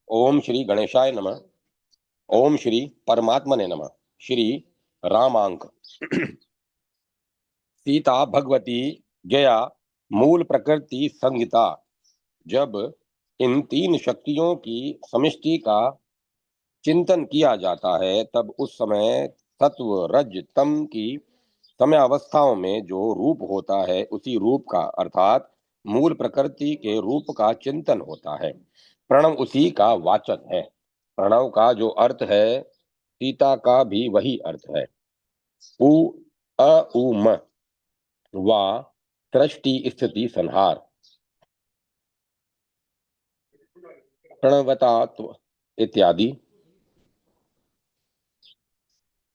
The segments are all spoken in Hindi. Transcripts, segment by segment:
ओम श्री गणेशाय नमः। ओम श्री परमात्मने नमः। श्री रामांक। सीता भगवती गया मूल प्रकृति संहिता। जब इन तीन शक्तियों की समष्टि का चिंतन किया जाता है तब उस समय सत्व रज तम की समयावस्थाओं में जो रूप होता है उसी रूप का अर्थात मूल प्रकृति के रूप का चिंतन होता है। प्रणव उसी का वाचक है। प्रणव का जो अर्थ है सीता का भी वही अर्थ है। उ अ उ म वा सृष्टि स्थिति संहार। प्रणवतात्व इत्यादि।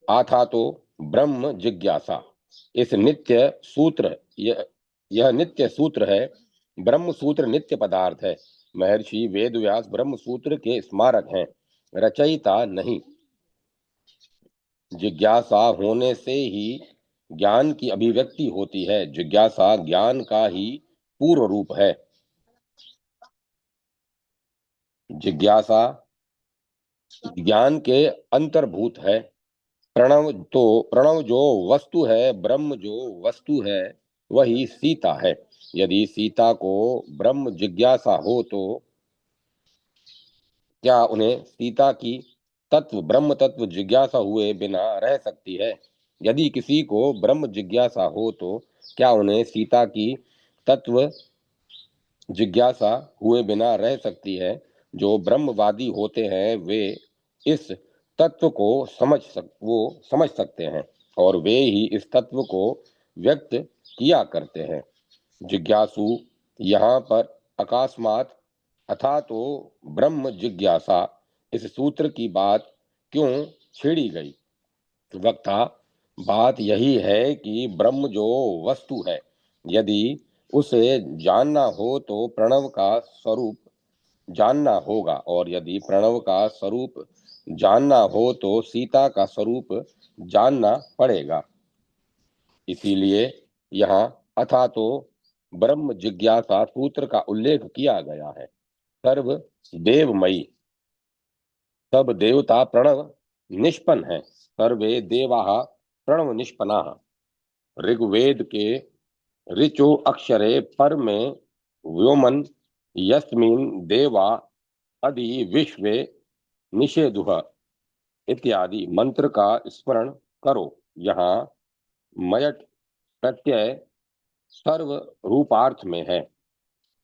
आथा तो ब्रह्म जिज्ञासा। इस नित्य सूत्र यह नित्य सूत्र है। ब्रह्म सूत्र नित्य पदार्थ है। महर्षि वेदव्यास ब्रह्म सूत्र के स्मारक हैं, रचयिता नहीं। जिज्ञासा होने से ही ज्ञान की अभिव्यक्ति होती है। जिज्ञासा ज्ञान का ही पूर्व रूप है। जिज्ञासा ज्ञान के अंतर्भूत है। प्रणव जो वस्तु है, ब्रह्म जो वस्तु है, वही सीता है। यदि सीता को ब्रह्म जिज्ञासा हो तो क्या उन्हें सीता की तत्व ब्रह्म तत्व जिज्ञासा हुए बिना रह सकती है? यदि किसी को ब्रह्म जिज्ञासा हो तो क्या उन्हें सीता की तत्व जिज्ञासा हुए बिना रह सकती है? जो ब्रह्मवादी होते हैं वे इस तत्व को समझ सकते हैं और वे ही इस तत्व को व्यक्त किया करते हैं। जिज्ञासु यहाँ पर अकस्मात अथा तो ब्रह्म जिज्ञासा इस सूत्र की बात क्यों छेड़ी गई? वक्ता बात यही है कि ब्रह्म जो वस्तु है, यदि उसे जानना हो तो प्रणव का स्वरूप जानना होगा और यदि प्रणव का स्वरूप जानना हो तो सीता का स्वरूप जानना पड़ेगा। इसीलिए यहाँ अथा तो ब्रह्म जिज्ञासा सूत्र का उल्लेख किया गया है। सर्व देवमयी, सब देवता प्रणव निष्पन्न है। सर्वे देवाः प्रणव निष्पन्ना। ऋग्वेद के ऋचो अक्षरे पर में व्योमन यस्मिन देवा अधि विश्वे निषेधुः इत्यादि मंत्र का स्मरण करो। यहाँ मयट प्रत्यय सर्व रूपार्थ में है।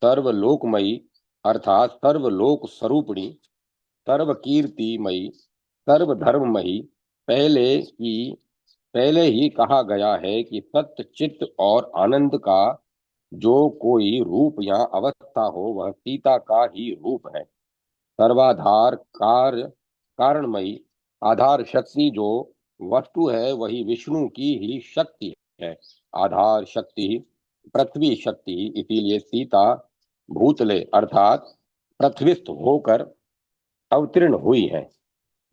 सर्वलोकमयी अर्थात सर्वलोक स्वरूपिणी, सर्वकीर्तिमयी, सर्वधर्ममयी। पहले ही कहा गया है कि सत्य चित्त और आनंद का जो कोई रूप या अवस्था हो वह सीता का ही रूप है। सर्वाधार कार्य कारणमयी आधार शक्ति जो वस्तु है वही विष्णु की ही शक्ति है। आधार शक्ति पृथ्वी शक्ति, इसीलिए सीता भूतले अर्थात पृथ्वीस्थ होकर अवतीर्ण हुई है।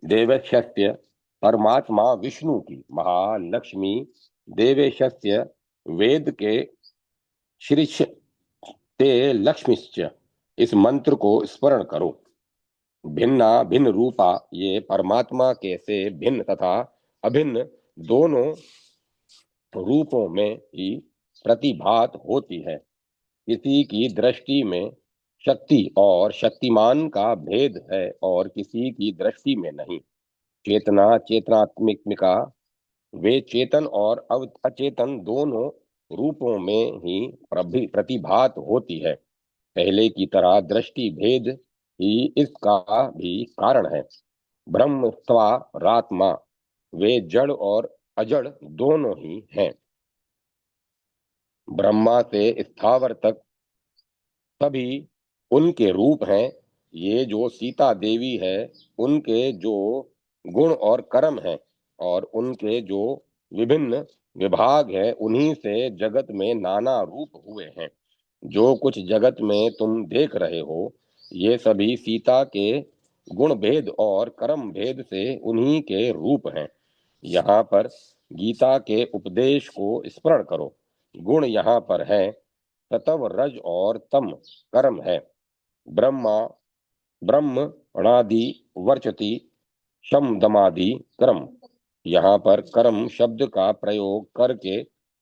देवशस्य परमात्मा विष्णु की महालक्ष्मी देवेशस्य वेद के शीर्ष ते लक्ष्मीश्च। इस मंत्र को स्मरण करो। भिन्ना भिन्न रूपा, ये परमात्मा के से भिन्न तथा अभिन्न दोनों रूपों में ही प्रतिभात होती है। किसी की दृष्टि में शक्ति और शक्तिमान का भेद है और किसी की दृष्टि में नहीं। चेतना चेतनात्मिका, वे चेतन और अचेतन दोनों रूपों में ही प्रतिभात होती है। पहले की तरह दृष्टि भेद ही इसका भी कारण है। ब्रह्म स्वारात्मा, वे जड़ और अजड़ दोनों ही हैं। ब्रह्मा से स्थावर तक सभी उनके रूप हैं। ये जो सीता देवी है उनके जो गुण और कर्म हैं और उनके जो विभिन्न विभाग हैं उन्हीं से जगत में नाना रूप हुए हैं। जो कुछ जगत में तुम देख रहे हो ये सभी सीता के गुण भेद और कर्म भेद से उन्हीं के रूप हैं। यहाँ पर गीता के उपदेश को स्मरण करो। गुण यहाँ पर है, सतव रज और तम कर्म है। ब्रह्मा ब्रह्म अणादि वर्चति शम दमादि कर्म। यहाँ पर कर्म शब्द का प्रयोग करके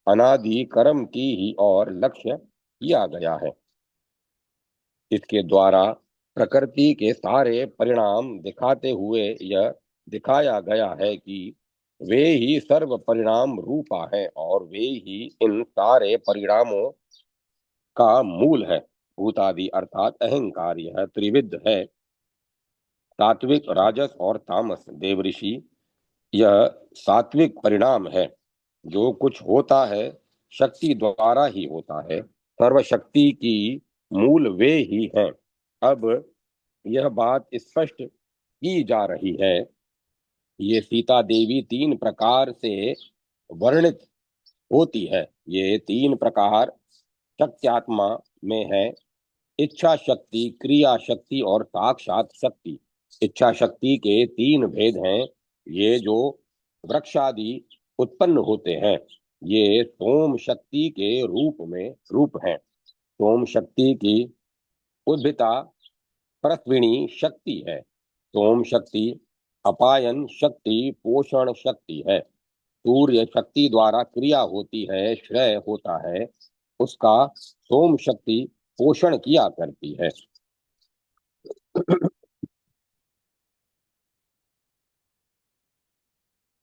अनादि कर्म की ही और लक्ष्य किया गया है। इसके द्वारा प्रकृति के सारे परिणाम दिखाते हुए यह दिखाया गया है कि वे ही सर्व परिणाम रूपा है और वे ही इन सारे परिणामों का मूल है। भूतादि अर्थात अहंकार यह त्रिविध है, सात्विक, राजस और तामस। देवऋषि यह सात्विक परिणाम है। जो कुछ होता है शक्ति द्वारा ही होता है, सर्वशक्ति की मूल वे ही हैं। अब यह बात स्पष्ट की जा रही है। ये सीता देवी तीन प्रकार से वर्णित होती है। ये तीन प्रकार शक्त्यात्मा में है: इच्छा शक्ति, क्रिया शक्ति और साक्षात शक्ति। इच्छा शक्ति के तीन भेद हैं। ये जो वृक्षादि उत्पन्न होते हैं ये सोम शक्ति के रूप हैं। सोम शक्ति की उद्भिता प्रस्विनी शक्ति है। सोम शक्ति अपायन शक्ति, पोषण शक्ति है। सूर्य शक्ति द्वारा क्रिया होती है, श्रेय होता है, उसका सोम शक्ति पोषण किया करती है।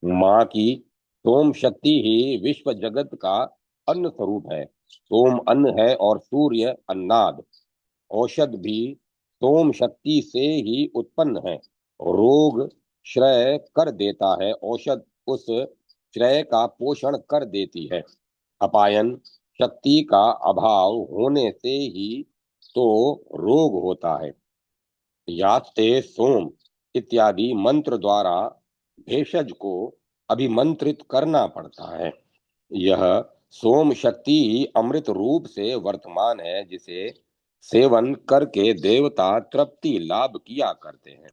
माँ की सोम शक्ति ही विश्व जगत का अन्न स्वरूप है। सोम अन्न है और सूर्य अन्नाद। औषध भी सोम शक्ति से ही उत्पन्न है। रोग श्रेय कर देता है, औषध उस श्रेय का पोषण कर देती है। अपायन शक्ति का अभाव होने से ही तो रोग होता है। यास्ते सोम इत्यादि मंत्र द्वारा भेषज को अभिमंत्रित करना पड़ता है। यह सोम शक्ति ही अमृत रूप से वर्तमान है, जिसे सेवन करके देवता तृप्ति लाभ किया करते हैं।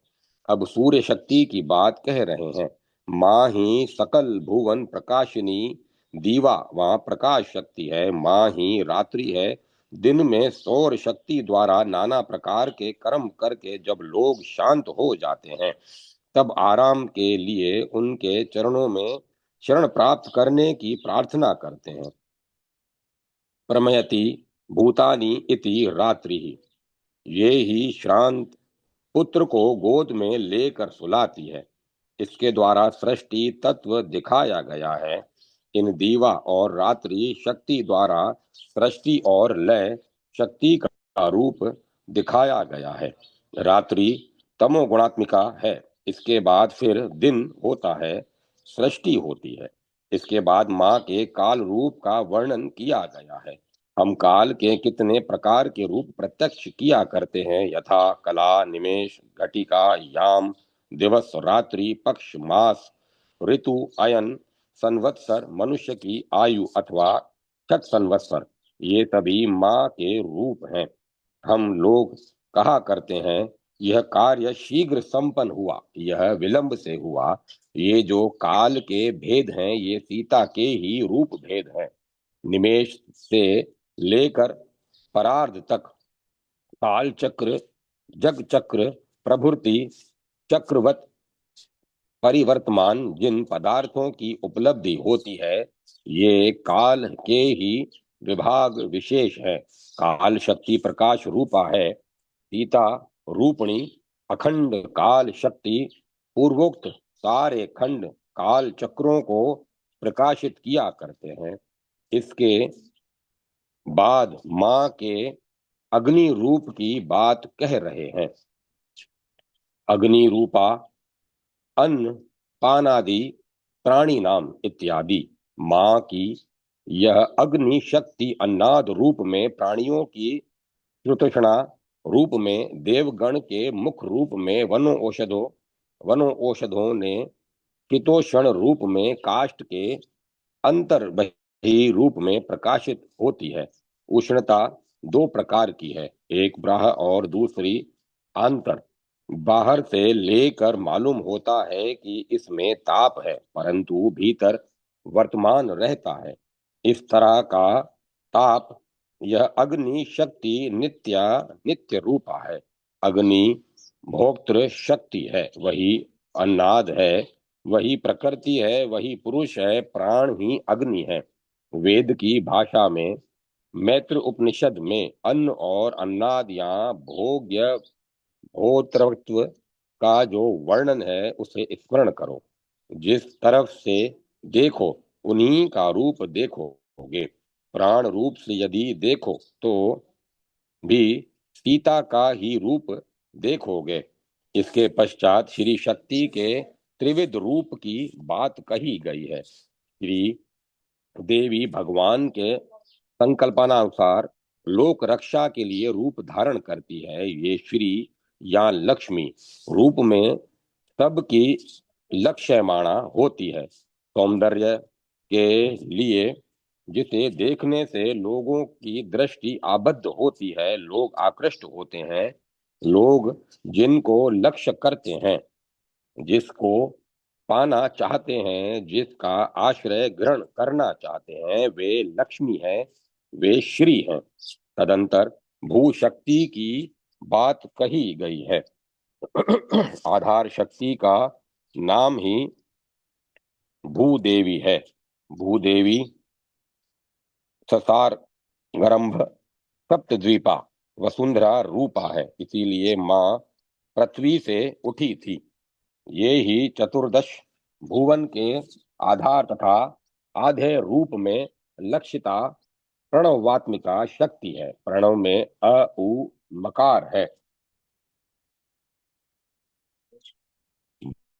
अब सूर्य शक्ति की बात कह रहे हैं। माँ ही सकल भुवन प्रकाशिनी, दीवा वहाँ प्रकाश शक्ति है। माँ ही रात्रि है। दिन में सौर शक्ति द्वारा नाना प्रकार के कर्म करके जब लोग शांत हो जाते हैं तब आराम के लिए उनके चरणों में शरण प्राप्त करने की प्रार्थना करते हैं। प्रमयति भूतानि इति रात्रि, ये ही श्रांत पुत्र को गोद में लेकर सुलाती है। इसके द्वारा सृष्टि तत्व दिखाया गया है। इन दीवा और रात्रि शक्ति द्वारा सृष्टि और लय शक्ति का रूप दिखाया गया है। रात्रि तमोगुणात्मिका है। इसके बाद फिर दिन होता है, सृष्टि होती है। इसके बाद माँ के काल रूप का वर्णन किया गया है। हम काल के कितने प्रकार के रूप प्रत्यक्ष किया करते हैं, यथा कला, निमेष, घटिका, याम, दिवस, रात्रि, पक्ष, मास, ऋतु, अयन, संवत्सर, मनुष्य की आयु अथवा शत संवत्सर, ये सभी माँ के रूप हैं। हम लोग कहा करते हैं यह कार्य शीघ्र संपन्न हुआ, यह विलंब से हुआ। ये जो काल के भेद हैं ये सीता के ही रूप भेद हैं। निमेष से लेकर परार्ध तक काल चक्र, जग चक्र प्रभृति चक्रवत परिवर्तमान जिन पदार्थों की उपलब्धि होती है ये काल के ही विभाग विशेष है। काल शक्ति प्रकाश रूपा है। सीता रूपणी अखंड काल शक्ति पूर्वोक्त सारे खंड काल चक्रों को प्रकाशित किया करते हैं। इसके बाद माँ के अग्नि रूप की बात कह रहे हैं। अग्नि रूपा अन्न पानादि प्राणी नाम इत्यादि। माँ की यह अग्नि शक्ति अन्नाद रूप में, प्राणियों की तृष्णा रूप में, देवगण के मुख रूप में, वनों औषधों ने शीतोषण रूप में, काष्ठ के अंतर्बही रूप में प्रकाशित होती है। उष्णता दो प्रकार की है, एक बाह्य और दूसरी आंतर। बाहर से लेकर मालूम होता है कि इसमें ताप है, परंतु भीतर वर्तमान रहता है। इस तरह का ताप यह अग्नि शक्ति नित्य रूपा है। अग्नि भोक्तृ शक्ति है, वही अन्नाद है, वही प्रकृति है, वही पुरुष है, प्राण ही अग्नि है। वेद की भाषा में मैत्र उपनिषद में अन्न और अन्नाद या भोग्य भोक्तृत्व का जो वर्णन है उसे स्मरण करो। जिस तरफ से देखो उन्हीं का रूप देखोगे। प्राण रूप से यदि देखो तो भी सीता का ही रूप देखोगे। इसके पश्चात श्री शक्ति के त्रिविध रूप की बात कही गई है। श्री देवी भगवान के संकल्पनानुसार लोक रक्षा के लिए रूप धारण करती है। ये श्री या लक्ष्मी रूप में सबकी लक्ष्यमाणा होती है। सौंदर्य के लिए जिसे देखने से लोगों की दृष्टि आबद्ध होती है, लोग आकृष्ट होते हैं, लोग जिनको लक्ष्य करते हैं, जिसको पाना चाहते हैं, जिसका आश्रय ग्रहण करना चाहते हैं, वे लक्ष्मी हैं, वे श्री हैं। तदंतर भू शक्ति की बात कही गई है। आधार शक्ति का नाम ही भूदेवी है। भूदेवी ससार गरंभ सप्तद्वीपा वसुंधरा रूपा है, इसीलिए माँ पृथ्वी से उठी थी। ये ही चतुर्दश भुवन के आधार तथा आधे रूप में लक्षिता प्रणवात्मिका शक्ति है। प्रणव में अ उ मकार है।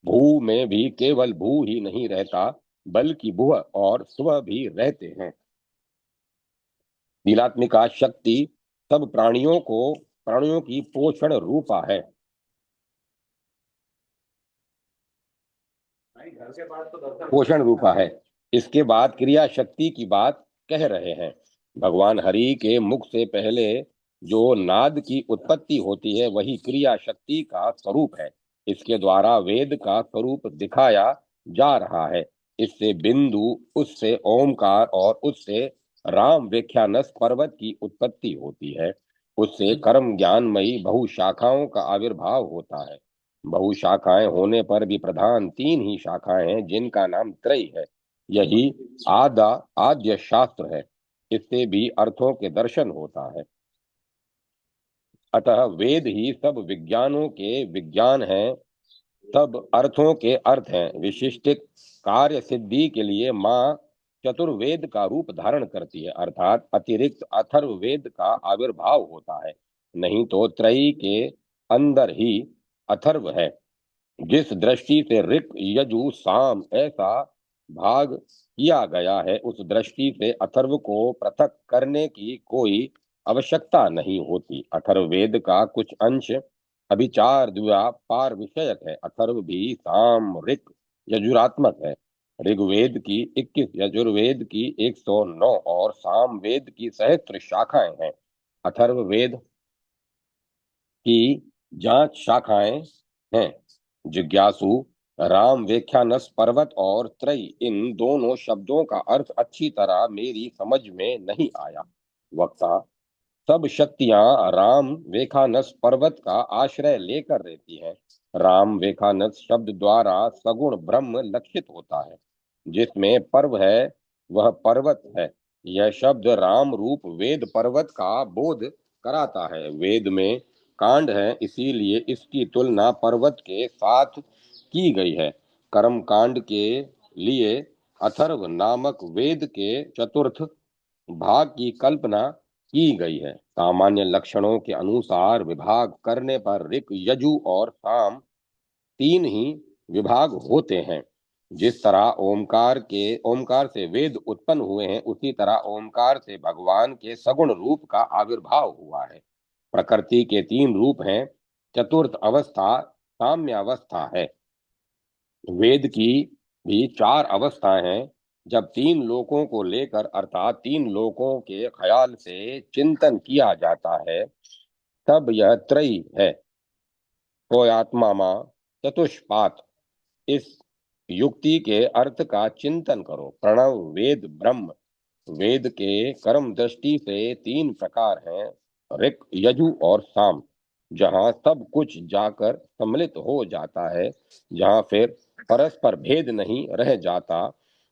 भू में भी केवल भू ही नहीं रहता, बल्कि भुव और स्व भी रहते हैं। नीलात्मिका शक्ति सब प्राणियों की पोषण रूपा है। पोषण रूपा है। इसके बाद क्रिया शक्ति की बात कह रहे हैं। भगवान हरि के मुख से पहले जो नाद की उत्पत्ति होती है वही क्रिया शक्ति का स्वरूप है। इसके द्वारा वेद का स्वरूप दिखाया जा रहा है। इससे बिंदु, उससे ओमकार और उससे राम व्याख्यानस पर्वत की उत्पत्ति होती है। उससे कर्म ज्ञानमयी बहुशाखाओं का आविर्भाव होता है। बहुशाखाएं होने पर भी प्रधान तीन ही शाखाएं हैं, जिनका नाम त्रयी है। यही आद्य शास्त्र है। इससे भी अर्थों के दर्शन होता है। अतः वेद ही सब विज्ञानों के विज्ञान हैं, सब अर्थों के अर्थ हैं। विशिष्टिक कार्य सिद्धि के लिए माँ चतुर्वेद का रूप धारण करती है, अर्थात अतिरिक्त अथर्ववेद का आविर्भाव होता है। नहीं तो त्रयी के अंदर ही अथर्व है। जिस दृष्टि से ऋक यजु साम ऐसा भाग किया गया है, उस दृष्टि से अथर्व को पृथक करने की कोई आवश्यकता नहीं होती। अथर्ववेद का कुछ अंश अभिचार द्व्यापार विषयक है। अथर्व भी साम ऋक यजुरात्मक है। ऋग्वेद की 21, यजुर्वेद की 109 और सामवेद की सहस्त्र शाखाएं हैं। अथर्ववेद की जांच शाखाएं हैं। जिज्ञासु राम व्याख्यानस पर्वत और त्रयी, इन दोनों शब्दों का अर्थ अच्छी तरह मेरी समझ में नहीं आया। वक्ता सब शक्तियां राम वेखानस पर्वत का आश्रय लेकर रहती हैं। राम वेखानस शब्द द्वारा सगुण ब्रह्म लक्षित होता है। जिसमें पर्व है वह पर्वत है। यह शब्द राम रूप वेद पर्वत का बोध कराता है। वेद में कांड है, इसीलिए इसकी तुलना पर्वत के साथ की गई है। कर्म कांड के लिए अथर्व नामक वेद के चतुर्थ भाग की कल्पना की गई है। सामान्य लक्षणों के अनुसार विभाग करने पर ऋक यजु और साम तीन ही विभाग होते हैं। जिस तरह ओमकार से वेद उत्पन्न हुए हैं, उसी तरह ओमकार से भगवान के सगुण रूप का आविर्भाव हुआ है। प्रकृति के तीन रूप हैं। चतुर्थ अवस्था साम्य अवस्था है। वेद की भी चार अवस्थाएं हैं। जब तीन लोकों को लेकर अर्थात तीन लोकों के ख्याल से चिंतन किया जाता है, तब यह त्रयी है। कोयात्मा मां चतुष्पात, इस युक्ति के अर्थ का चिंतन करो। प्रणव वेद ब्रह्म। वेद के कर्म दृष्टि से तीन प्रकार हैं, ऋक यजु और साम। जहाँ सब कुछ जाकर सम्मिलित हो जाता है, जहाँ फिर परस्पर भेद नहीं रह जाता,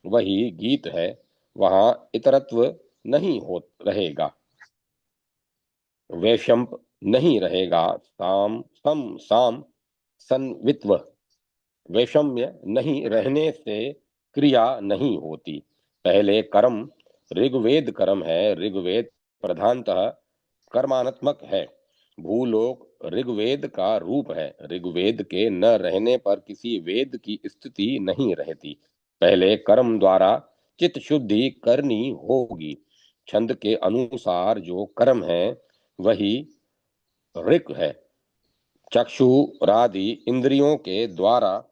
वही गीत है। वहाँ इतरत्व नहीं हो रहेगा, वैषम्प नहीं रहेगा, साम सम साम संवित्व, वैषम्य नहीं रहने से क्रिया नहीं होती। पहले कर्म ऋग्वेद कर्म है। ऋग्वेद प्रधानतः कर्मात्मक है। भूलोक ऋग्वेद का रूप है। ऋग्वेद के न रहने पर किसी वेद की स्थिति नहीं रहती। पहले कर्म द्वारा चित्त शुद्धि करनी होगी। छंद के अनुसार जो कर्म है वही ऋक है। चक्षुरादि इंद्रियों के द्वारा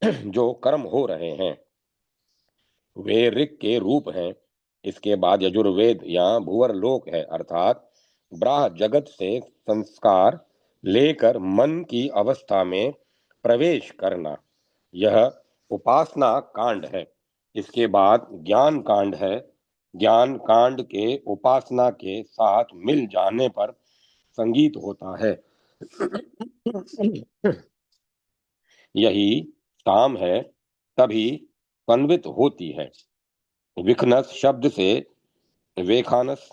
जो कर्म हो रहे हैं वे ऋक के रूप हैं। इसके बाद यजुर्वेद या भुवर लोक है, अर्थात ब्राह जगत से संस्कार लेकर मन की अवस्था में प्रवेश करना, यह उपासना कांड है। इसके बाद ज्ञान कांड है। ज्ञान कांड के उपासना के साथ मिल जाने पर संगीत होता है। यही शाम है, तभी अन्वित होती है। विखनस शब्द से वेखानस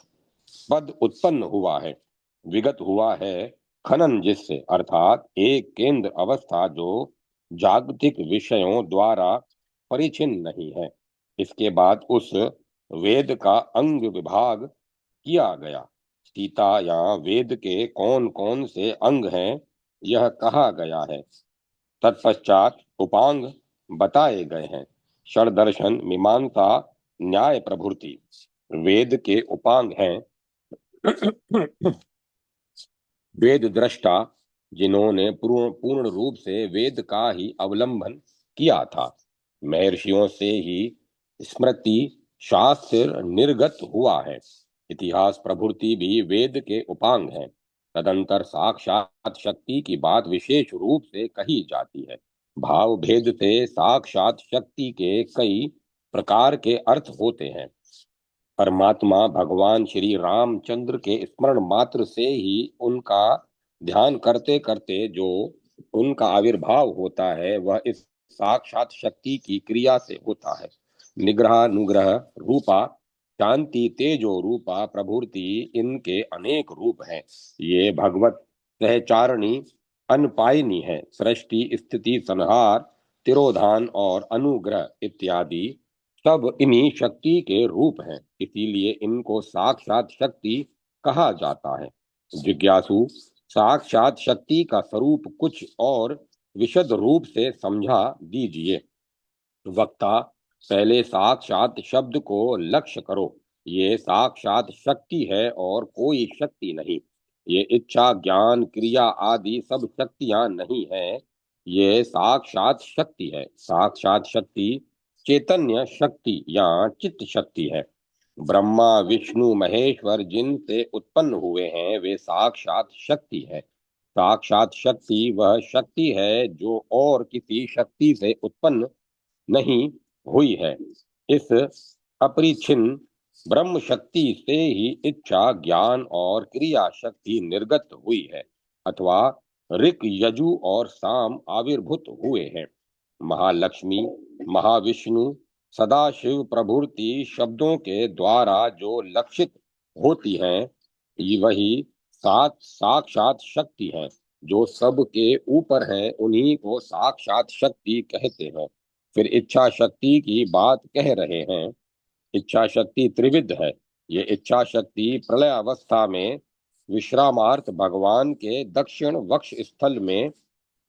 पद उत्पन्न हुआ है। विगत हुआ है खनन जिससे, अर्थात एक केंद्र अवस्था जो जागतिक विषयों द्वारा परिचिन्न नहीं है। इसके बाद उस वेद का अंग विभाग किया गया। सीता या वेद के कौन कौन से अंग हैं यह कहा गया है। तत्पश्चात उपांग बताए गए हैं। षड्दर्शन मीमांसा न्याय प्रभृति वेद के उपांग हैं। वेद दृष्टा जिन्होंने पूर्ण रूप से वेद का ही अवलंबन किया था। महर्षियों से ही स्मृति शास्त्र निर्गत हुआ है। इतिहास प्रभृति भी वेद के उपांग हैं। तदंतर साक्षात शक्ति की बात विशेष रूप से कही जाती है। भाव भेद से साक्षात शक्ति के कई प्रकार के अर्थ होते हैं। परमात्मा भगवान श्री रामचंद्र के स्मरण मात्र से ही उनका ध्यान करते करते जो उनका आविर्भाव होता है वह इस साक्षात शक्ति की क्रिया से होता है। निग्रह अनुग्रह रूपा शांति तेजो रूपा प्रभुति इनके अनेक रूप हैं। ये भगवत सहचारणी अनपायनी है। सृष्टि स्थिति संहार तिरोधान और अनुग्रह इत्यादि सब इन्हीं शक्ति के रूप हैं। इसीलिए इनको साक्षात शक्ति कहा जाता है। जिज्ञासु साक्षात शक्ति का स्वरूप कुछ और विशद रूप से समझा दीजिए। वक्ता पहले साक्षात शब्द को लक्ष्य करो। ये साक्षात शक्ति है और कोई शक्ति नहीं। ये इच्छा ज्ञान क्रिया आदि सब शक्तियां नहीं है। ये साक्षात शक्ति है। साक्षात शक्ति चैतन्य शक्ति या चित्त शक्ति है। ब्रह्मा विष्णु महेश्वर जिनसे उत्पन्न हुए हैं वे साक्षात शक्ति है। साक्षात शक्ति वह शक्ति है जो और किसी शक्ति से उत्पन्न नहीं हुई है। इस अपरिछिन्न ब्रह्म शक्ति से ही इच्छा ज्ञान और क्रिया शक्ति निर्गत हुई है, अथवा ऋक यजु और साम आविर्भूत हुए हैं। महालक्ष्मी महाविष्णु सदाशिव प्रभृति शब्दों के द्वारा जो लक्षित होती हैं वही सात साक्षात शक्ति है। जो सब के ऊपर है उन्हीं को साक्षात शक्ति कहते हैं। फिर इच्छा शक्ति की बात कह रहे हैं। इच्छा शक्ति त्रिविध है। ये इच्छा शक्ति प्रलय अवस्था में विश्रामार्थ भगवान के दक्षिण वक्ष स्थल में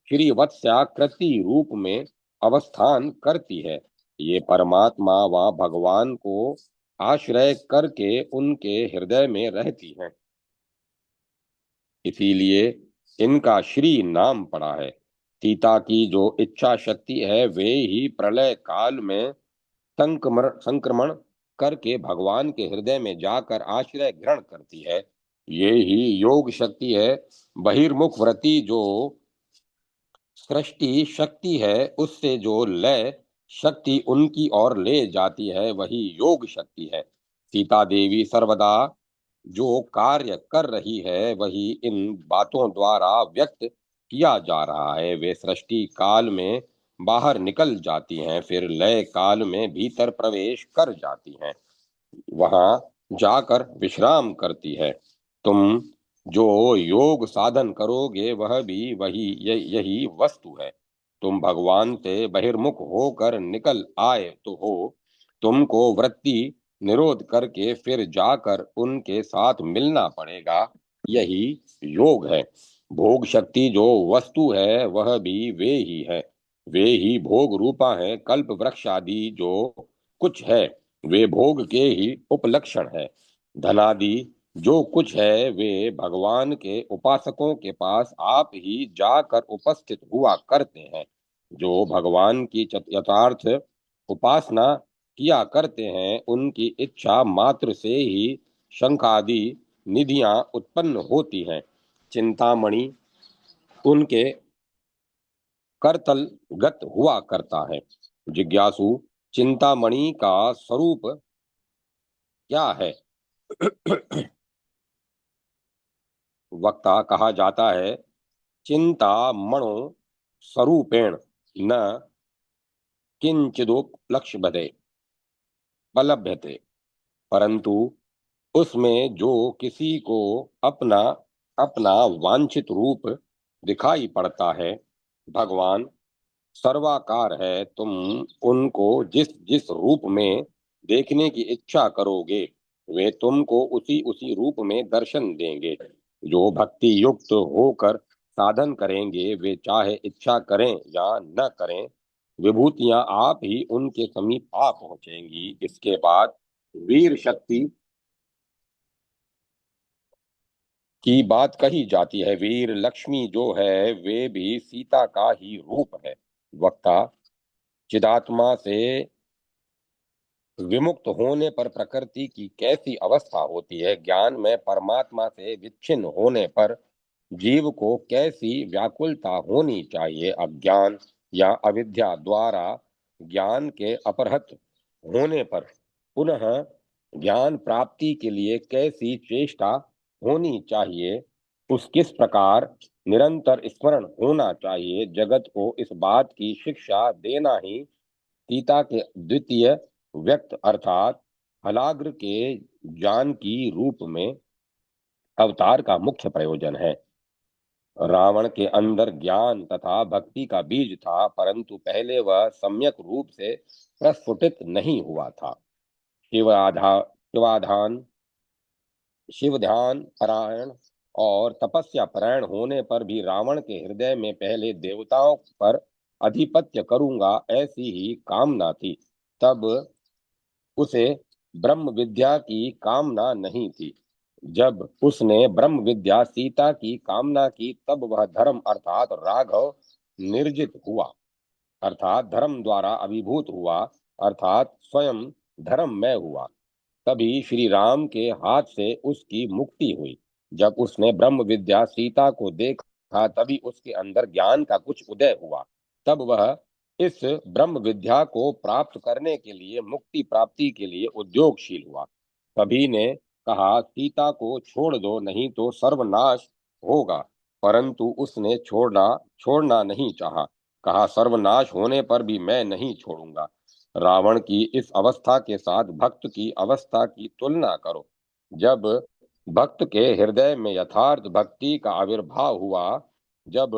श्री वत्स्याकृति रूप में अवस्थान करती है। ये परमात्मा व भगवान को आश्रय करके उनके हृदय में रहती हैं। इसीलिए इनका श्री नाम पड़ा है। सीता की जो इच्छा शक्ति है वे ही प्रलय काल में संक्रमण करके भगवान के हृदय में जाकर आश्रय ग्रहण करती है। ये ही योग शक्ति है। बहिर्मुख व्रति जो सृष्टि शक्ति है उससे जो लय शक्ति उनकी ओर ले जाती है वही योग शक्ति है। सीता देवी सर्वदा जो कार्य कर रही है वही इन बातों द्वारा व्यक्त किया जा रहा है। वे सृष्टि काल में बाहर निकल जाती हैं, फिर लय काल में भीतर प्रवेश कर जाती हैं, वहां जाकर विश्राम करती है। तुम जो योग साधन करोगे वह भी यही वस्तु है। तुम भगवान से बहिर्मुख होकर निकल आए तो हो, तुमको वृत्ति निरोध करके फिर जाकर उनके साथ मिलना पड़ेगा, यही योग है। भोग शक्ति जो वस्तु है वह भी वे ही है, वे ही भोग रूपा है। कल्प वृक्ष आदि जो कुछ है वे भोग के ही उपलक्षण है। धनादि जो कुछ है वे भगवान के उपासकों के पास आप ही जाकर उपस्थित हुआ करते हैं। जो भगवान की यथार्थ उपासना किया करते हैं उनकी इच्छा मात्र से ही शंखादि निधियां उत्पन्न होती हैं। चिंतामणि उनके करतलगत हुआ करता है। जिज्ञासु, चिंतामणि का स्वरूप क्या है? वक्ता, कहा जाता है, चिंता मणो स्वरूपेण न किंचिदुपलक्ष्यते उपलभ्यते, परंतु उसमें जो किसी को अपना अपना वांछित रूप दिखाई पड़ता है, भगवान सर्वाकार है। तुम उनको जिस जिस रूप में देखने की इच्छा करोगे वे तुमको उसी उसी रूप में दर्शन देंगे। जो भक्ति युक्त होकर साधन करेंगे वे चाहे इच्छा करें या न करें, विभूतियां आप ही उनके समीप आ पहुंचेंगी। इसके बाद वीर शक्ति की बात कही जाती है। वीर लक्ष्मी जो है वे भी सीता का ही रूप है। वक्ता, चिदात्मा से विमुक्त होने पर प्रकृति की कैसी अवस्था होती है? ज्ञान में परमात्मा से विच्छिन्न होने पर जीव को कैसी व्याकुलता होनी चाहिए? अज्ञान या अविद्या द्वारा ज्ञान के अपहृत होने पर पुनः ज्ञान प्राप्ति के लिए कैसी चेष्टा होनी चाहिए? उस किस प्रकार निरंतर स्मरण होना चाहिए? जगत को इस बात की शिक्षा देना ही सीता के द्वितीय व्यक्त अर्थात हलाग्र के ज्ञान की रूप में अवतार का मुख्य प्रयोजन है। रावण के अंदर ज्ञान तथा भक्ति का बीज था, परंतु पहले वह सम्यक रूप से प्रस्फुटित नहीं हुआ था। शिवाधान शिव ध्यान परायण और तपस्या परायण होने पर भी रावण के हृदय में पहले देवताओं पर अधिपत्य करूंगा ऐसी ही कामना थी। तब उसे ब्रह्म विद्या की कामना नहीं थी। जब उसने ब्रह्म विद्या सीता की कामना की तब वह धर्म अर्थात राघव निर्जित हुआ, अर्थात धर्म द्वारा अभिभूत हुआ, अर्थात स्वयं धर्ममय हुआ। तभी श्री राम के हाथ से उसकी मुक्ति हुई। जब उसने ब्रह्म विद्या सीता को देखा तभी उसके अंदर ज्ञान का कुछ उदय हुआ। तब वह इस ब्रह्म विद्या को प्राप्त करने के लिए, मुक्ति प्राप्ति के लिए उद्योगशील हुआ। सभी ने कहा सीता को छोड़ दो नहीं तो सर्वनाश होगा, परंतु उसने छोड़ना नहीं चाहा। कहा सर्वनाश होने पर भी मैं नहीं छोड़ूंगा। रावण की इस अवस्था के साथ भक्त की अवस्था की तुलना करो। जब भक्त के हृदय में यथार्थ भक्ति का आविर्भाव हुआ, जब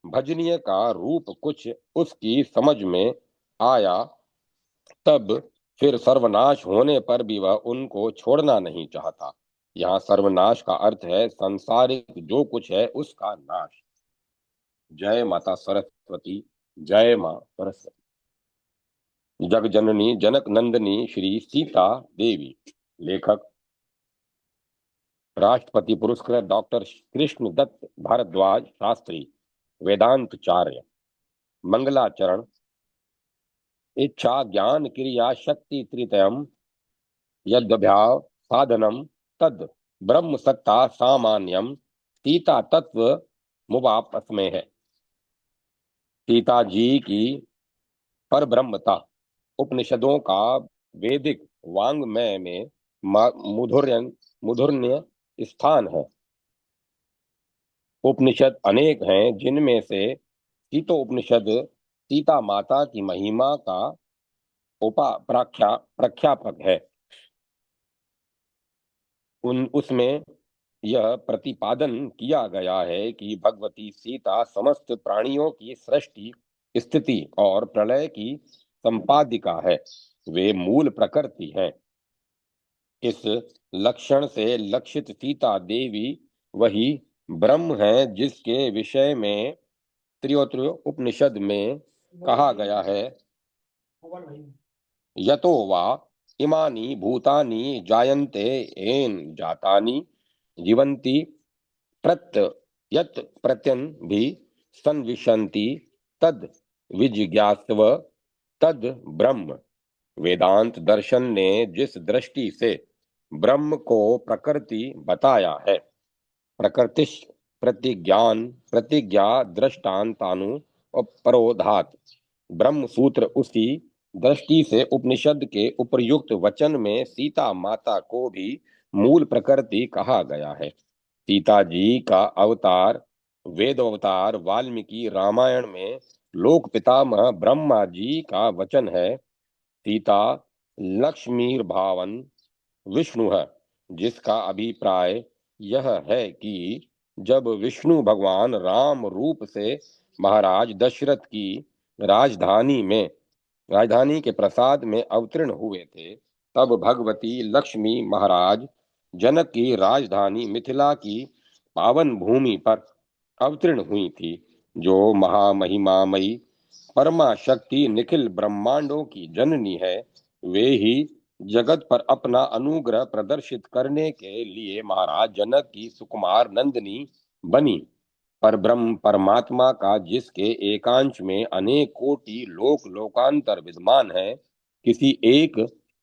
भजनीय का रूप कुछ उसकी समझ में आया, तब फिर सर्वनाश होने पर भी वह उनको छोड़ना नहीं चाहता। यहाँ सर्वनाश का अर्थ है संसारिक जो कुछ है उसका नाश। जय माता सरस्वती। जय मां सरस्वती। जगजननी जनक नंदिनी श्री सीता देवी। लेखक राष्ट्रपति पुरस्कृत डॉक्टर कृष्ण दत्त भारद्वाज शास्त्री, वेदांतचार्य। मंगलाचरण। इच्छा ज्ञान क्रिया शक्ति त्रितयम यद्भाव साधनम तद ब्रह्म सत्ता सामान्यम सीता तत्व मुवापस में है। सीता जी की पर ब्रह्मता उपनिषदों का वैदिक वांग्मय में मुधुर्यन मुधुर्य स्थान है। उपनिषद अनेक हैं, जिनमें से सीतोपनिषद सीता माता की महिमा का प्रख्यापक है। उसमें यह प्रतिपादन किया गया है कि भगवती सीता समस्त प्राणियों की सृष्टि, स्थिति और प्रलय की संपादिका है। वे मूल प्रकृति हैं। इस लक्षण से लक्षित सीता देवी वही ब्रह्म है जिसके विषय में त्रियोत्र उपनिषद में कहा गया है, यतो वा इमानि भूतानि जायन्ते येन जातानि जीवन्ति प्रत्ययत् प्रत्यन भी संविशन्ति तद विजिज्ञास्व तद ब्रह्म। वेदांत दर्शन ने जिस दृष्टि से ब्रह्म को प्रकृति बताया है, प्रकृतिश प्रतिज्ञान प्रतिज्ञा दृष्टान्तानु परोधात, ब्रह्म सूत्र उसी दृष्टि से उपनिषद के उपर्युक्त वचन में सीता माता को भी मूल प्रकृति कहा गया है। सीता जी का अवतार वेद अवतार वाल्मीकि रामायण में लोक पितामह ब्रह्मा जी का वचन है। सीता लक्ष्मीर भावन विष्णु है, जिसका अभिप्राय यह है कि जब विष्णु भगवान राम रूप से महाराज दशरथ की राजधानी में राजधानी के प्रसाद में अवतीर्ण हुए थे, तब भगवती लक्ष्मी महाराज जनक की राजधानी मिथिला की पावन भूमि पर अवतीर्ण हुई थी। जो महामहिमामयी परमा शक्ति निखिल ब्रह्मांडों की जननी है, वे ही जगत पर अपना अनुग्रह प्रदर्शित करने के लिए महाराज जनक की सुकुमार नंदिनी बनी। पर ब्रह्म परमात्मा का जिसके एकांश में अनेक कोटि लोक लोकांतर विद्यमान है, किसी एक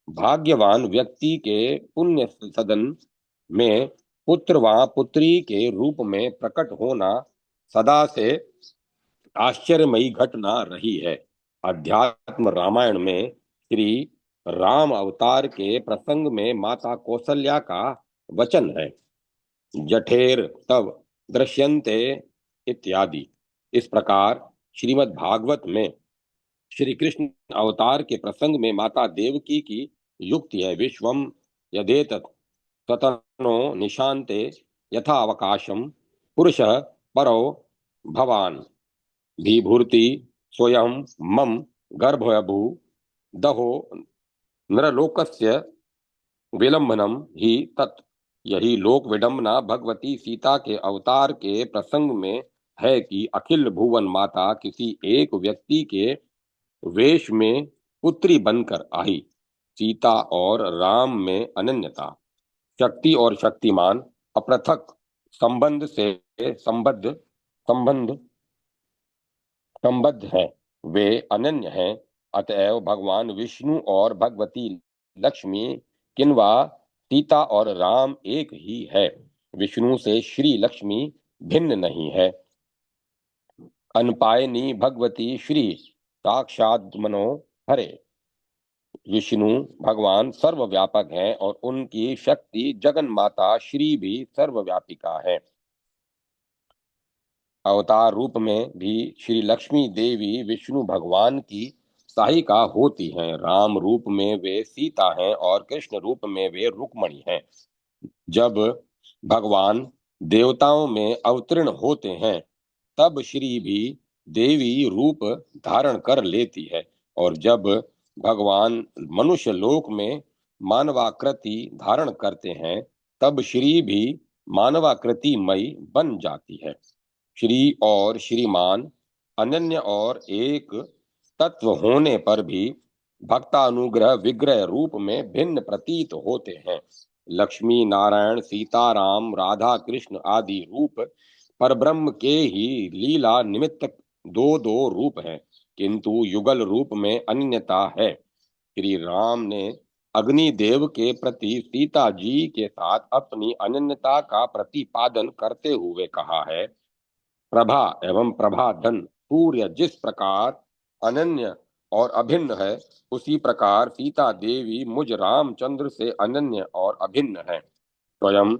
भाग्यवान व्यक्ति के पुण्य सदन में पुत्र व पुत्री के रूप में प्रकट होना सदा से आश्चर्यमयी घटना रही है। अध्यात्म रामायण में श्री राम अवतार के प्रसंग में माता कौशल्या का वचन है, जठेर तव दृश्यन्ते इत्यादि। इस प्रकार श्रीमद् भागवत में श्री कृष्ण अवतार के प्रसंग में माता देवकी की युक्ति है, विश्वम यदेतत् स्वतनो निशान्ते यथावकाशम पुरुषः परो भवान विभूति स्वयं मम गर्भभू दहो नरलोकस्य विलंबनम ही तत्। यही लोक विडंबना भगवती सीता के अवतार के प्रसंग में है कि अखिल भुवन माता किसी एक व्यक्ति के वेश में पुत्री बनकर आई। सीता और राम में अनन्यता, शक्ति और शक्तिमान अपृथक संबंध से संबद्ध संबंध संबद्ध हैं, वे अनन्य हैं। अतएव भगवान विष्णु और भगवती लक्ष्मी किन्वा सीता और राम एक ही है। विष्णु से श्री लक्ष्मी भिन्न नहीं है। अनपायनी भगवती श्री साक्षात मनो हरे। विष्णु भगवान सर्वव्यापक हैं और उनकी शक्ति जगन माता श्री भी सर्वव्यापिका है। अवतार रूप में भी श्री लक्ष्मी देवी विष्णु भगवान की सहायिका होती हैं। राम रूप में वे सीता हैं और कृष्ण रूप में वे रुक्मणी हैं। जब भगवान देवताओं में अवतीर्ण होते हैं, तब श्री भी देवी रूप धारण कर लेती है, और जब भगवान मनुष्य लोक में मानवाकृति धारण करते हैं, तब श्री भी मानवाकृतिमयी बन जाती है। श्री और श्रीमान अनन्य और एक तत्व होने पर भी भक्तानुग्रह विग्रह रूप में भिन्न प्रतीत होते हैं। लक्ष्मी नारायण सीताराम राधा कृष्ण आदि रूप परब्रह्म के ही लीला निमित्त दो दो रूप हैं, किंतु युगल रूप में अन्यता है। श्री राम ने अग्निदेव के प्रति सीता जी के साथ अपनी अनन्यता का प्रतिपादन करते हुए कहा है, प्रभा एवं प्रभा धन सूर्य जिस प्रकार अनन्य और अभिन्न है, उसी प्रकार सीता देवी मुझ रामचंद्र से अनन्य और अभिन्न है। स्वयं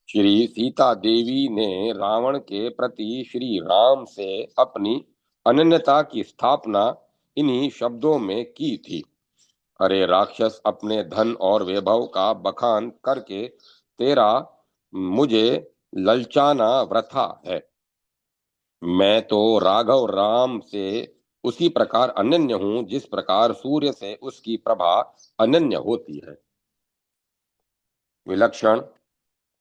श्री सीता देवी ने रावण के प्रति श्री राम से अपनी अनन्यता की स्थापना इन्हीं शब्दों में की थी। अरे राक्षस, अपने धन और वैभव का बखान करके तेरा मुझे ललचाना वृथा है। मैं तो राघव राम से उसी प्रकार अनन्य हूं जिस प्रकार सूर्य से उसकी प्रभा अनन्य होती है। विलक्षण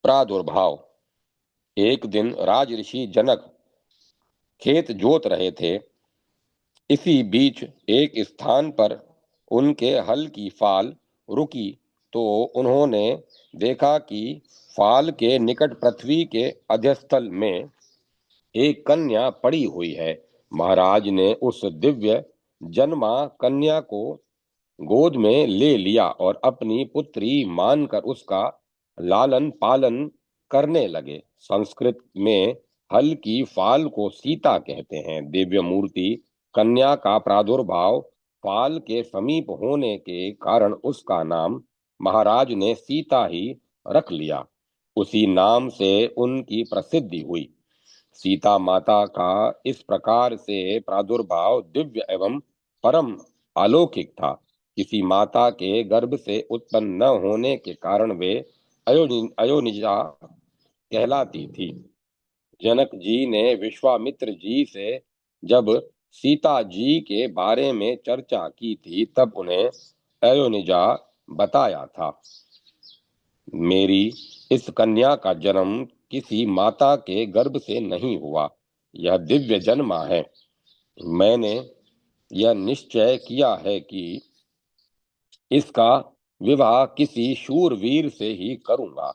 प्रादुर्भाव। एक दिन राजऋषि जनक खेत जोत रहे थे। इसी बीच एक स्थान पर उनके हल की फाल रुकी तो उन्होंने देखा कि फाल के निकट पृथ्वी के अध्यस्थल में एक कन्या पड़ी हुई है। महाराज ने उस दिव्य जन्मा कन्या को गोद में ले लिया और अपनी पुत्री मानकर उसका लालन पालन करने लगे। संस्कृत में हल की फाल को सीता कहते हैं। दिव्य मूर्ति कन्या का प्रादुर्भाव फाल के समीप होने के कारण उसका नाम महाराज ने सीता ही रख लिया। उसी नाम से उनकी प्रसिद्धि हुई। सीता माता का इस प्रकार से प्रादुर्भाव दिव्य एवं परम अलौकिक था। किसी माता के गर्भ से उत्पन्न न होने के कारण वे अयोनिजा कहलाती थी। जनक जी ने विश्वामित्र जी से जब सीता जी के बारे में चर्चा की थी तब उन्हें अयोनिजा बताया था। मेरी इस कन्या का जन्म किसी माता के गर्भ से नहीं हुआ, यह दिव्य जन्मा है। मैंने यह निश्चय किया है कि इसका विवाह किसी शूरवीर से ही करूंगा।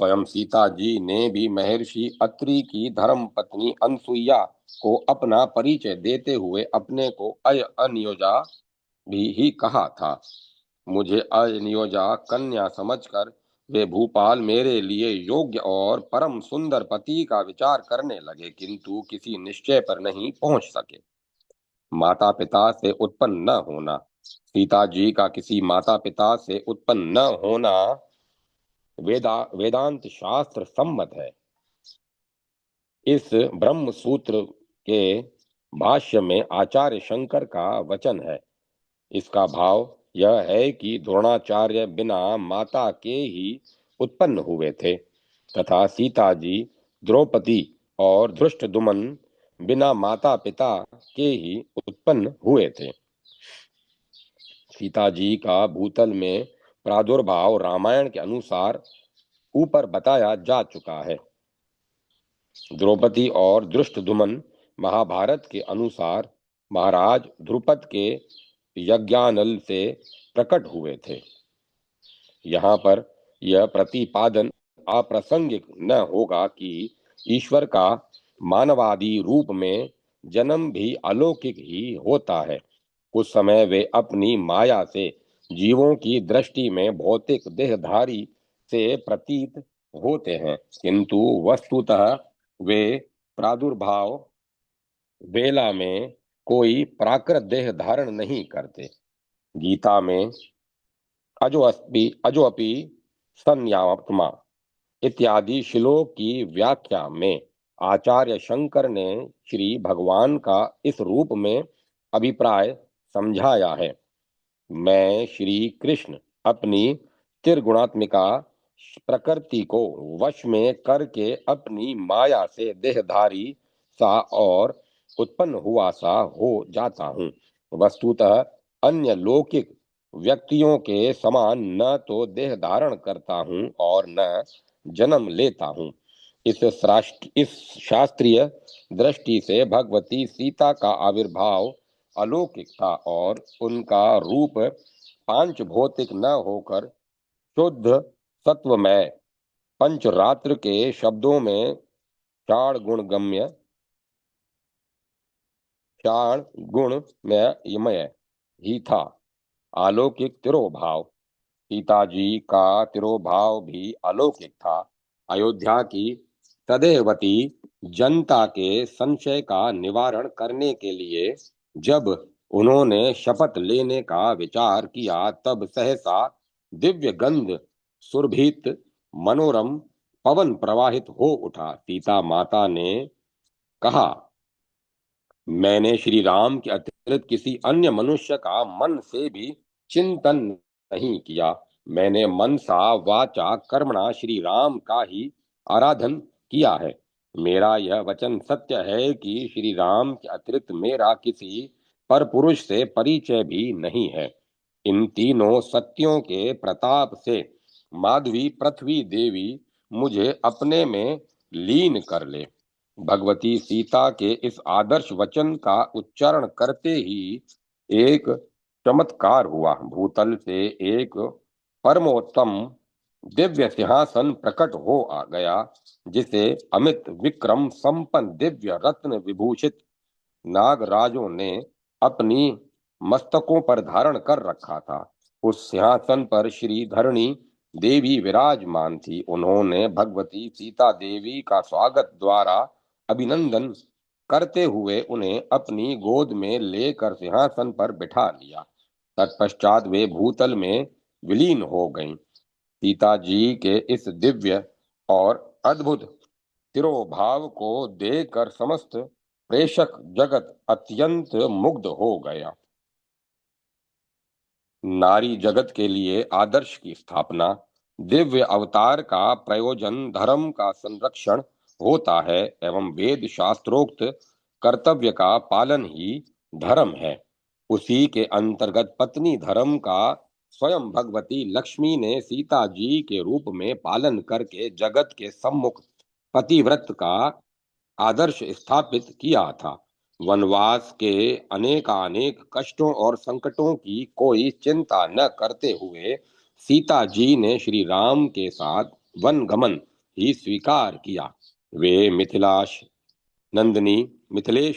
स्वयं सीता जी ने भी महर्षि अत्रि की धर्म पत्नी अनसुईया को अपना परिचय देते हुए अपने को अनियोजा भी ही कहा था। मुझे अनियोजा कन्या समझकर वे भूपाल मेरे लिए योग्य और परम सुंदर पति का विचार करने लगे, किंतु किसी निश्चय पर नहीं पहुंच सके। माता पिता से उत्पन्न न होना। सीता जी का किसी माता पिता से उत्पन्न न होना वेदांत शास्त्र सम्मत है। इस ब्रह्म सूत्र के भाष्य में आचार्य शंकर का वचन है। इसका भाव यह है कि द्रोणाचार्य बिना माता के ही उत्पन्न हुए थे तथा सीता जी, द्रौपदी और धृष्टद्युम्न बिना माता पिता के ही उत्पन्न हुए थे। सीता जी का भूतल में प्रादुर्भाव रामायण के अनुसार ऊपर बताया जा चुका है। द्रौपदी और धृष्टद्युम्न महाभारत के अनुसार महाराज ध्रुपद के यज्ञानल से प्रकट हुए थे। यहाँ पर यह प्रतिपादन अप्रासंगिक न होगा कि ईश्वर का मानवादि रूप में जन्म भी अलौकिक ही होता है। उस समय वे अपनी माया से जीवों की दृष्टि में भौतिक देहधारी से प्रतीत होते हैं, किंतु वस्तुतः वे प्रादुर्भाव वेला में कोई प्राकृत देह धारण नहीं करते। गीता में अजोअपि संयात्मा इत्यादि श्लोक की व्याख्या में आचार्य शंकर ने श्री भगवान का इस रूप में अभिप्राय समझाया है। मैं श्री कृष्ण अपनी त्रिगुणात्मिका प्रकृति को वश में करके अपनी माया से देहधारी सा और उत्पन्न हुआ सा हो जाता हूँ। वस्तुतः अन्य लौकिक व्यक्तियों के समान न तो देह धारण करता हूँ और न जन्म लेता हूँ। इस शास्त्रीय दृष्टि से भगवती सीता का आविर्भाव अलौकिक था और उनका रूप पांच भौतिक न होकर शुद्ध सत्वमय पंचरात्र के शब्दों में चार गुणमय ही था। अलौकिक तिरोभाव। सीता जी का तिरोभाव भी अलौकिक था। अयोध्या की सदैवती जनता के संशय का निवारण करने के लिए जब उन्होंने शपथ लेने का विचार किया, तब सहसा दिव्य गंध सुरभित मनोरम पवन प्रवाहित हो उठा। सीता माता ने कहा, मैंने श्री राम के अतिरिक्त किसी अन्य मनुष्य का मन से भी चिंतन नहीं किया। मैंने मनसा वाचा कर्मणा श्री राम का ही आराधन किया है। मेरा यह वचन सत्य है कि श्री राम के अतिरिक्त मेरा किसी पर पुरुष से परिचय भी नहीं है। इन तीनों सत्यों के प्रताप से माधवी पृथ्वी देवी मुझे अपने में लीन कर ले। भगवती सीता के इस आदर्श वचन का उच्चारण करते ही एक चमत्कार हुआ। भूतल से एक परमोत्तम दिव्य सिंहासन प्रकट हो आ गया, जिसे अमित विक्रम संपन्न दिव्य रत्न विभूषित नागराजों ने अपनी मस्तकों पर धारण कर रखा था। उस सिंहासन पर श्री धरणी देवी विराजमान थी। उन्होंने भगवती सीता देवी का स्वागत द्वारा अभिनंदन करते हुए उन्हें अपनी गोद में लेकर सिंहासन पर बिठा लिया। तत्पश्चात वे भूतल में विलीन हो गईं। सीता जी के इस दिव्य और अद्भुत तिरोभाव को देखकर समस्त प्रेषक जगत अत्यंत मुग्ध हो गया। नारी जगत के लिए आदर्श की स्थापना। दिव्य अवतार का प्रयोजन धर्म का संरक्षण होता है एवं वेद शास्त्रोक्त कर्तव्य का पालन ही धर्म है। उसी के अंतर्गत पत्नी धर्म का स्वयं भगवती लक्ष्मी ने सीता जी के रूप में पालन करके जगत के सम्मुख पतिव्रत का आदर्श स्थापित किया था। वनवास के अनेकानेक कष्टों और संकटों की कोई चिंता न करते हुए सीता जी ने श्री राम के साथ वन गमन ही स्वीकार किया। वे मिथिलेश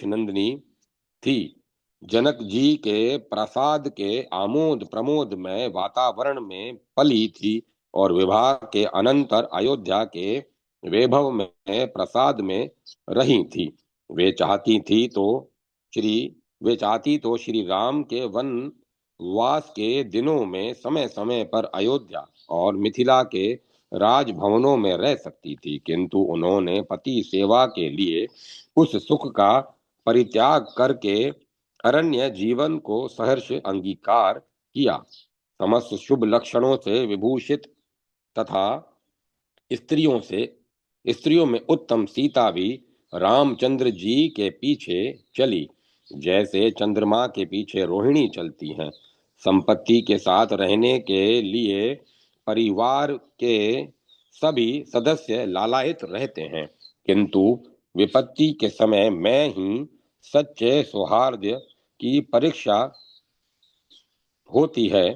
नंदिनी थी। जनक जी के प्रसाद के आमोद प्रमोद में वातावरण में पली थी और विवाह के अनंतर अयोध्या के वैभव में प्रसाद में रही थी। वे चाहती थी तो श्री वे चाहती तो श्री राम के वन वास के दिनों में समय समय पर अयोध्या और मिथिला के राजभवनों में रह सकती थी, किंतु उन्होंने पति सेवा के लिए उस सुख का परित्याग करके अरण्य जीवन को सहर्ष अंगीकार किया। समस्त शुभ लक्षणों से विभूषित तथा स्त्रियों में उत्तम सीता भी रामचंद्र जी के पीछे चली, जैसे चंद्रमा के पीछे रोहिणी चलती हैं। संपत्ति के साथ रहने के लिए परिवार के सभी सदस्य लालायित रहते हैं, किंतु विपत्ति के समय मैं ही सच्चे सौहार्द की परीक्षा होती है।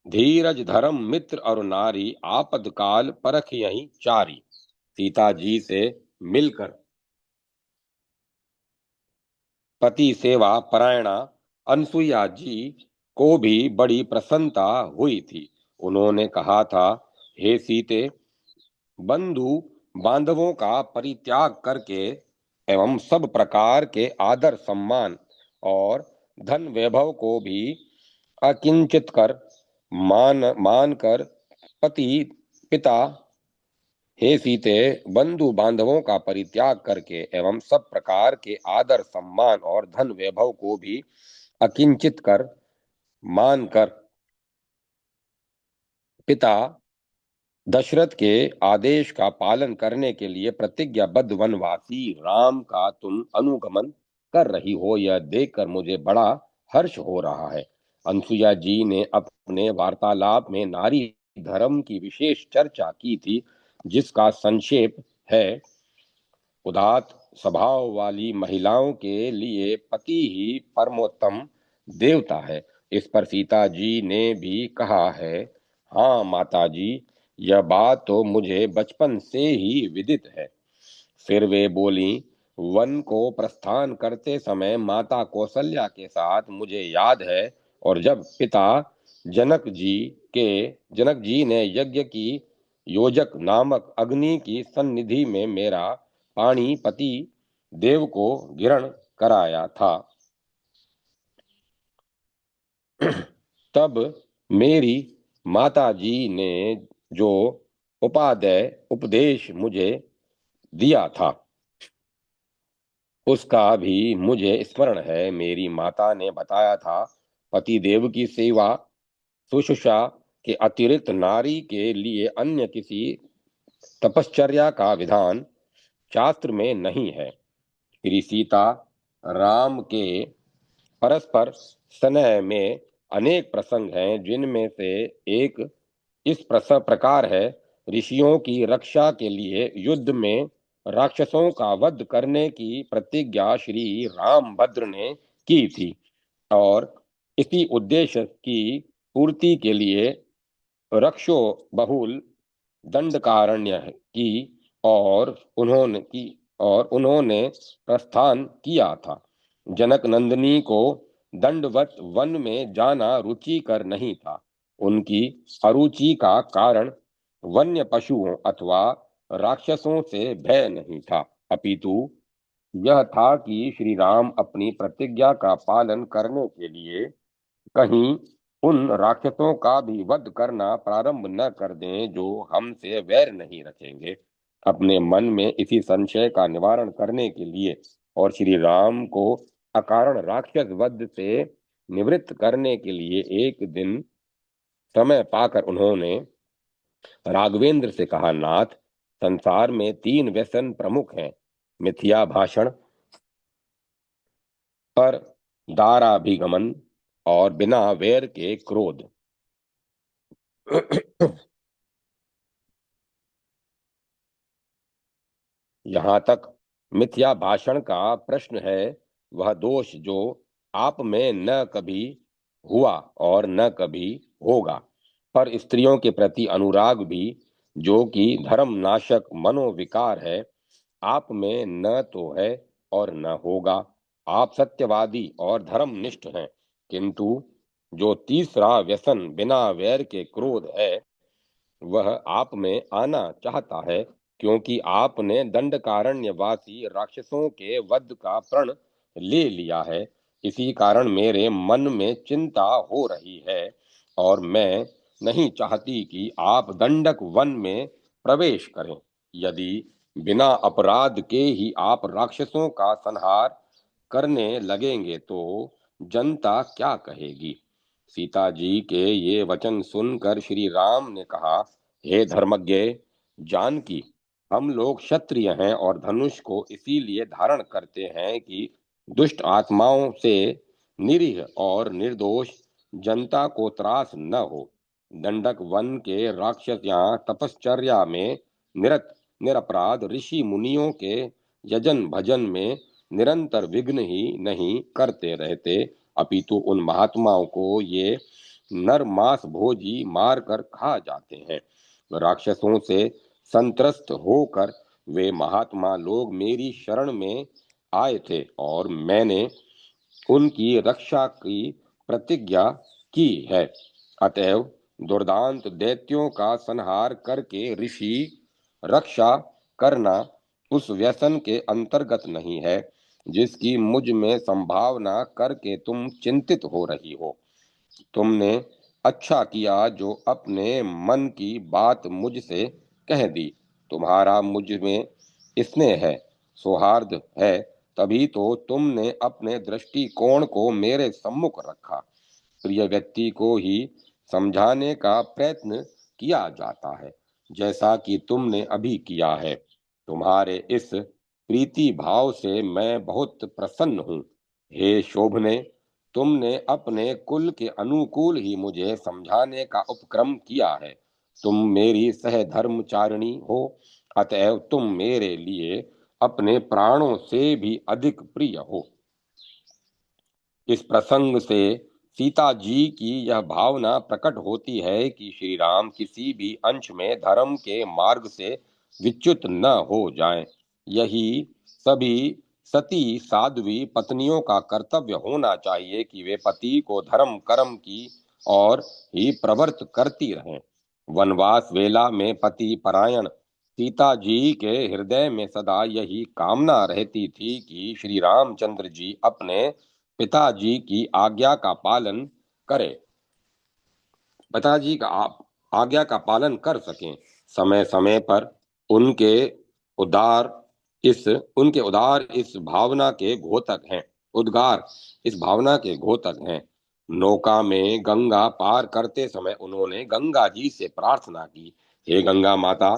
धीरज धर्म मित्र और नारी आपदकाल परख यही चारी। सीता जी से मिलकर पति सेवा परायणा अनसुईया जी को भी बड़ी प्रसन्नता हुई थी। उन्होंने कहा था, हे सीते, बंधु बांधवों का परित्याग करके एवं सब प्रकार के आदर सम्मान और धन वैभव को भी अकिंचित कर मान कर पति पिता हे सीते, बंधु बांधवों का परित्याग करके एवं सब प्रकार के आदर सम्मान और धन वैभव को भी अकिंचित कर मान कर पिता दशरथ के आदेश का पालन करने के लिए प्रतिज्ञाबद्ध वनवासी राम का तुम अनुगमन कर रही हो, यह देखकर मुझे बड़ा हर्ष हो रहा है। अनसुईया जी ने अपने वार्तालाप में नारी धर्म की विशेष चर्चा की थी, जिसका संक्षेप है, उदात स्वभाव वाली महिलाओं के लिए पति ही परमोत्तम देवता है। इस पर सीता जी ने भी कहा है, हाँ माता जी, यह बात तो मुझे बचपन से ही विदित है। फिर वे बोली, वन को प्रस्थान करते समय माता कौशल्या के साथ मुझे याद है, और जब पिता जनक जी ने यज्ञ की योजक नामक अग्नि की सन्निधि में मेरा पाणिपति देव को गिरण कराया था। तब मेरी माता जी ने जो उपादेय उपदेश मुझे दिया था उसका भी मुझे स्मरण है। मेरी माता ने बताया था, पति देव की सेवा शुश्रूषा के अतिरिक्त नारी के लिए अन्य किसी तपश्चर्या का विधान शास्त्र में नहीं है। श्री सीता राम के परस्पर स्नेह में अनेक प्रसंग हैं, जिनमें से एक इस प्रकार है। ऋषियों की रक्षा के लिए युद्ध में राक्षसों का वध करने की प्रतिज्ञा श्री रामभद्र ने की थी और इसी उद्देश्य की पूर्ति के लिए रक्षो बहुल दंडकारण्य की और उन्होंने प्रस्थान किया था। जनक नंदिनी को दंडवत वन में जाना रुचिकर नहीं था। उनकी अरुचि का कारण वन्य पशुओं अथवा राक्षसों से भय नहीं था, अपितु यह था कि श्री राम अपनी प्रतिज्ञा का पालन करने के लिए कहीं उन राक्षसों का भी वध करना प्रारंभ न कर दें जो हमसे वैर नहीं रखेंगे। अपने मन में इसी संशय का निवारण करने के लिए और श्री राम को अकारण राक्षस वध से निवृत्त करने के लिए एक दिन समय पाकर उन्होंने राघवेंद्र से कहा, नाथ, संसार में 3 व्यसन प्रमुख हैं, मिथ्या भाषण, पर दाराभिगमन और बिना वैर के क्रोध। यहाँ तक मिथ्या भाषण का प्रश्न है, वह दोष जो आप में न कभी हुआ और न कभी होगा, पर स्त्रियों के प्रति अनुराग भी, जो कि धर्म नाशक मनोविकार है, आप में न तो है और न होगा। आप सत्यवादी और धर्मनिष्ठ हैं, किंतु जो तीसरा व्यसन बिना वैर के क्रोध है, वह आप में आना चाहता है, क्योंकि आपने दंडकारण्यवासी राक्षसों के वध का प्रण ले लिया है। इसी कारण मेरे मन में चिंता हो रही है और मैं नहीं चाहती कि आप दंडक वन में प्रवेश करें। यदि बिना अपराध के ही आप राक्षसों का संहार करने लगेंगे तो जनता क्या कहेगी। सीता जी के ये वचन सुनकर श्री राम ने कहा, हे धर्मज्ञ जानकी, हम लोग क्षत्रिय हैं और धनुष को इसीलिए धारण करते हैं कि दुष्ट आत्माओं से निरीह और निर्दोष जनता को त्रास न हो। दंडक वन के राक्षस यहाँ तपश्चर्या में निरत निरपराध ऋषि मुनियों के यजन भजन में निरंतर विघ्न ही नहीं करते रहते, अपितु उन महात्माओं को ये नर मांस भोजी मार कर खा जाते हैं। राक्षसों से संत्रस्त होकर वे महात्मा लोग मेरी शरण में आए थे और मैंने उनकी रक्षा की प्रतिज्ञा की है। अतएव दुर्दांत दैत्यों का संहार करके ऋषि रक्षा करना उस व्यसन के अंतर्गत नहीं है जिसकी मुझ में संभावना करके तुम चिंतित हो रही हो। तुमने अच्छा किया जो अपने मन की बात मुझसे कह दी। तुम्हारा मुझ में स्नेह है, सौहार्द है, तभी तो तुमने अपने दृष्टिकोण को मेरे सम्मुख रखा। प्रिय व्यक्ति को ही समझाने का प्रयत्न किया जाता है, जैसा कि तुमने अभी किया है। तुम्हारे इस प्रीति भाव से मैं बहुत प्रसन्न हूँ। हे शोभने, तुमने अपने कुल के अनुकूल ही मुझे समझाने का उपक्रम किया है। तुम मेरी सहधर्मचारिणी हो, अतएव तुम मेरे लिए अपने प्राणों से भी अधिक प्रिय हो। इस प्रसंग से सीता जी की यह भावना प्रकट होती है कि श्री राम किसी भी अंश में धर्म के मार्ग से विच्युत न हो जाएं। यही सभी सती साध्वी पत्नियों का कर्तव्य होना चाहिए कि वे पति को धर्म कर्म की और ही प्रवृत्त करती रहें। वनवास वेला में पति परायण सीता जी के हृदय में सदा यही कामना रहती थी कि श्री रामचंद्र जी अपने पिताजी की आज्ञा का पालन करें, पिताजी का आज्ञा का पालन कर सकें। समय समय पर उनके उदार उनके उदार इस भावना के घोतक हैं, उद्गार इस भावना के घोतक हैं। नौका में गंगा पार करते समय उन्होंने गंगा जी से प्रार्थना की, हे गंगा माता,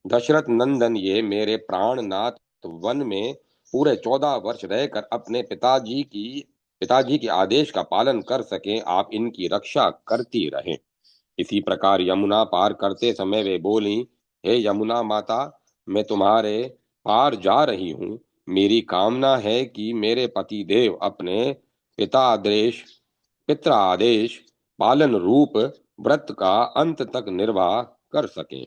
दशरथ नंदन ये मेरे प्राणनाथ वन में पूरे 14 वर्ष रहकर अपने पिताजी के आदेश का पालन कर सकें, आप इनकी रक्षा करती रहें। इसी प्रकार यमुना पार करते समय वे बोली, हे यमुना माता, मैं तुम्हारे पार जा रही हूँ। मेरी कामना है कि मेरे पति देव अपने पिता आदेश पिता आदेश पालन रूप व्रत का अंत तक निर्वाह कर सकें।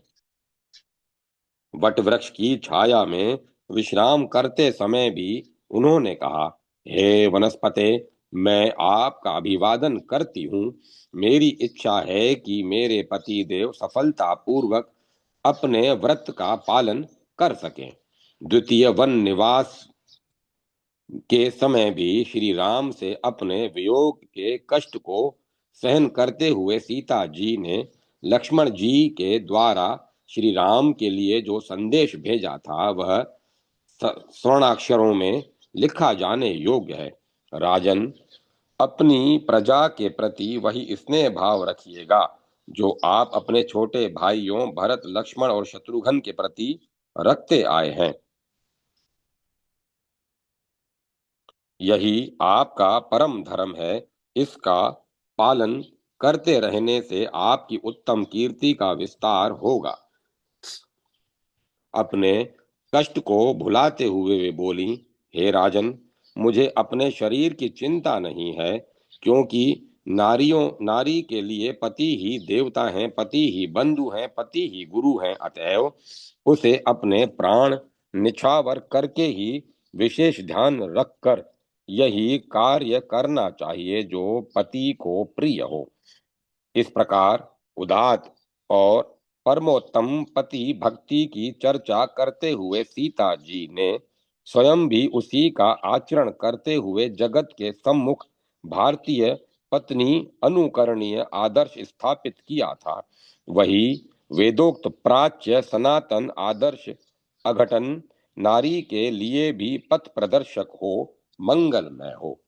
वट वृक्ष की छाया में विश्राम करते समय भी उन्होंने कहा, हे वनस्पते, मैं आपका अभिवादन करती हूँ। मेरी इच्छा है कि मेरे पति देव सफलता पूर्वक अपने व्रत का पालन कर सकें। द्वितीय वन निवास के समय भी श्री राम से अपने वियोग के कष्ट को सहन करते हुए सीता जी ने लक्ष्मण जी के द्वारा श्री राम के लिए जो संदेश भेजा था वह स्वर्णाक्षरों में लिखा जाने योग्य है। राजन, अपनी प्रजा के प्रति वही स्नेह भाव रखिएगा जो आप अपने छोटे भाइयों भरत, लक्ष्मण और शत्रुघ्न के प्रति रखते आए हैं। यही आपका परम धर्म है। इसका पालन करते रहने से आपकी उत्तम कीर्ति का विस्तार होगा। अपने कष्ट को भुलाते हुए वे बोली, हे राजन, मुझे अपने शरीर की चिंता नहीं है, क्योंकि नारी के लिए पति ही देवता हैं, पति ही बंधु हैं, पति ही गुरु हैं। अतएव उसे अपने प्राण निछावर करके ही विशेष ध्यान रखकर यही कार्य करना चाहिए जो पति को प्रिय हो। इस प्रकार उदात और परमोत्तम पति भक्ति की चर्चा करते हुए सीता जी ने स्वयं भी उसी का आचरण करते हुए जगत के सम्मुख भारतीय पत्नी अनुकरणीय आदर्श स्थापित किया था। वही वेदोक्त प्राच्य सनातन आदर्श अघटन नारी के लिए भी पथ प्रदर्शक हो, मंगलमय हो।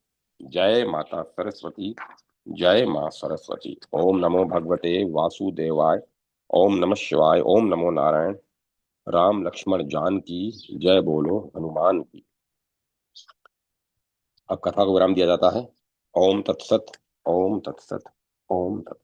जय माता सरस्वती। जय मां सरस्वती। ओम नमो भगवते वासुदेवाय। ओम नमः शिवाय। ओम नमो नारायण। राम लक्ष्मण जान की जय बोलो हनुमान की। अब कथा को विराम दिया जाता है। ओम तत्सत। ओम तत्सत। ओम तत्सत।